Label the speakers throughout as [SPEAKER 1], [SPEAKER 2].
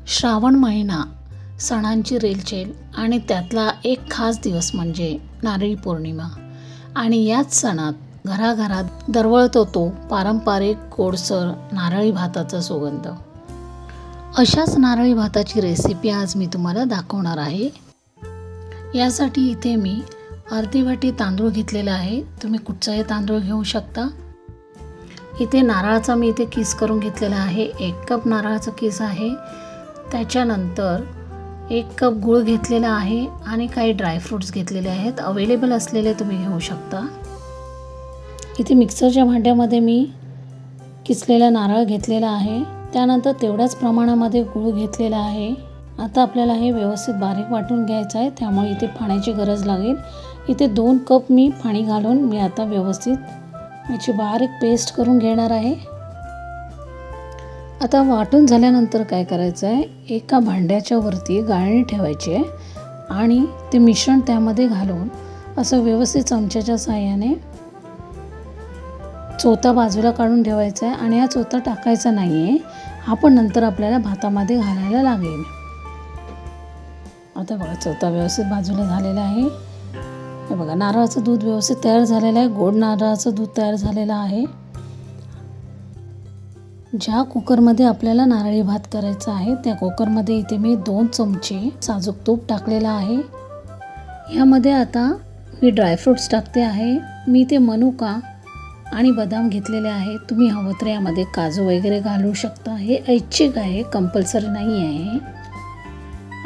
[SPEAKER 1] श्रावण महिना सणांची रेलचेल आणि त्यातला एक खास दिवस म्हणजे नारळी पौर्णिमा। आणि याच सणात घराघरात दरवळतो तो पारंपरिक गोडसर नारळी भाताचा सुगंध। अशाच नारळी भाताची रेसिपी आज मी तुम्हाला दाखवणार आहे। यासाठी इथे मी अर्धी वाटी तांदूळ घेतलेला आहे। तुम्ही कुठचाही तांदूळ घेऊ शकता। इथे नारळाचा मी इथे किस करून घेतलेला आहे। 1 कप नारळाचा किस आहे। त्याच्यानंतर 1 कप गूळ घेतलेला आहे आणि काही ड्राय फ्रूट्स घेतलेले आहेत। अवेलेबल असलेले तुम्ही घेऊ शकता। इथे मिक्सरच्या भांड्यामध्ये मी किसलेला नारळ घेतलेला आहे। त्यानंतर तेवढ्याच प्रमाणामध्ये गूळ घेतलेला आहे। आता आपल्याला हे व्यवस्थित बारीक वाटून घ्यायचं आहे, त्यामुळे इथे पाण्याची गरज लागेल। इथे 2 कप मी पाणी घालून मी आता व्यवस्थित याची बारीक पेस्ट करून घेणार आहे। आता वाटून झाल्यानंतर काय करायचं आहे, एका भांड्याच्या वरती गाळणी ठेवायची आहे आणि ते मिश्रण त्यामध्ये घालून असं व्यवस्थित चमच्याच्या साहाय्याने चोथा बाजूला काढून ठेवायचा आहे। आणि हा चोथा टाकायचा नाहीये, आपण नंतर आपल्याला भातामध्ये घालायला लागेल। आता बघा चोथा व्यवस्थित बाजूला झालेला आहे। हे बघा नारळाचं दूध व्यवस्थित तयार झालेलं आहे। गोड नारळाचं दूध तयार झालेलं आहे। ज्या कुकरमध्ये आपल्याला नारळी भात करायचा आहे त्या कुकरमध्ये इथे मी 2 चमचे साजूक तूप टाकलेला आहे। यामध्ये आता मी ड्रायफ्रूट्स टाकते आहे। मी ते मनुका आणि बदाम घेतलेले आहे। तुम्ही हवं तर यामध्ये काजू वगैरे घालू शकता। हे ऐच्छिक आहे, कंपल्सरी नाही आहे।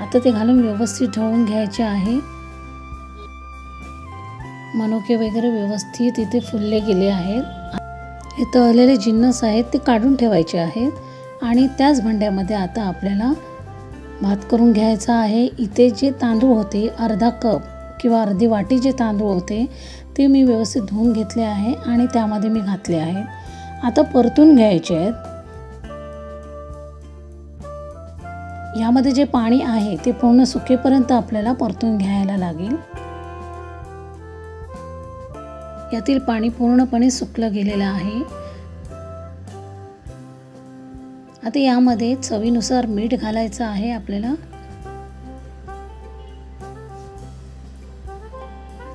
[SPEAKER 1] आता ते घालून व्यवस्थित ढवळून घ्यायचे आहे। मनुके वगैरे व्यवस्थित इथे फुलले गेले आहेत। हे तळलेले जिन्नस आहेत ते काढून ठेवायचे आहेत। आणि त्याच भांड्यामध्ये आता आपल्याला भात करून घ्यायचा आहे। इथे जे तांदूळ होते अर्धा कप किंवा अर्धी वाटी जे तांदूळ होते ते मी व्यवस्थित धुवून घेतले आहे आणि त्यामध्ये मी घातले आहे। आता परतून घ्यायचे आहेत। यामध्ये जे पाणी आहे ते पूर्ण सुकेपर्यंत आपल्याला परतून घ्यायला लागेल। यातील पाणी पूर्णपणे सुकलं गेलेलं आहे। आता यामध्ये चवीनुसार मीठ घालायचं आहे आपल्याला।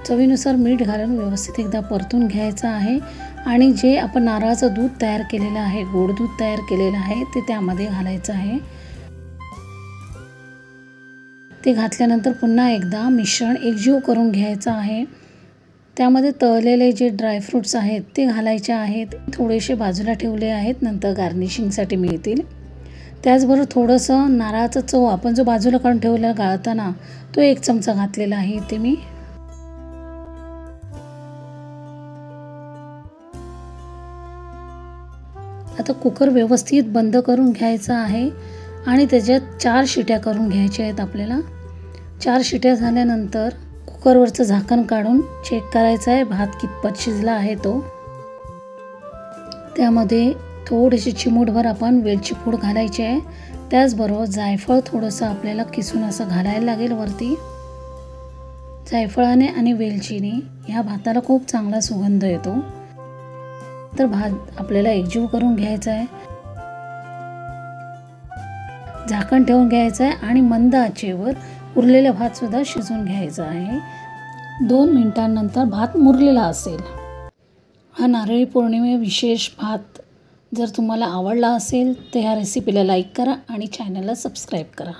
[SPEAKER 1] चवीनुसार मीठ घालून व्यवस्थित एकदा परतून घ्यायचं आहे। आणि जे आपण नारळाचं दूध तयार केलेलं आहे, गोड दूध तयार केलेलं आहे ते त्यामध्ये घालायचं आहे। ते घातल्यानंतर पुन्हा एकदा मिश्रण एकजीव करून घ्यायचं आहे। त्यामध्ये तळलेले जे ड्रायफ्रूट्स आहेत ते घालायचे आहेत। थोडेसे बाजूला ठेवले आहेत, नंतर गार्निशिंगसाठी मिळतील। त्याचबरोबर थोडंसं नारळाचा चव आपण जो बाजूला काढून ठेवला गाळताना तो 1 चमचा घातलेला आहे इथे मी। आता कुकर व्यवस्थित बंद करून घ्यायचा आहे आणि त्याच्यात 4 शिट्या करून घ्यायच्या आहेत आपल्याला। 4 शिट्या झाल्यानंतर कुकरवरचं झाकण काढून चेक करायचं आहे भात कितपत शिजला आहे तो। त्यामध्ये थोडीशी चिमूटभर आपण वेलची पूड घालायची आहे। त्याचबरोबर जायफळ थोडंसं आपल्याला किसून असं घालायला लागेल वरती। जायफळाने आणि वेलचीने ह्या भाताला खूप चांगला सुगंध येतो। तर भात आपल्याला एकजीव करून घ्यायचा आहे। झाकण ठेवून घ्यायचं आहे आणि मंद आचेवर उरलेला भात सुद्धा शिजवून घ्यायचा आहे। 2 मिनिटांनंतर भात मुरलेला असेल। हा नारळी पौर्णिमे विशेष भात जर तुम्हाला आवडला असेल तर ह्या रेसिपीला लाईक करा आणि चॅनलला सबस्क्राईब करा।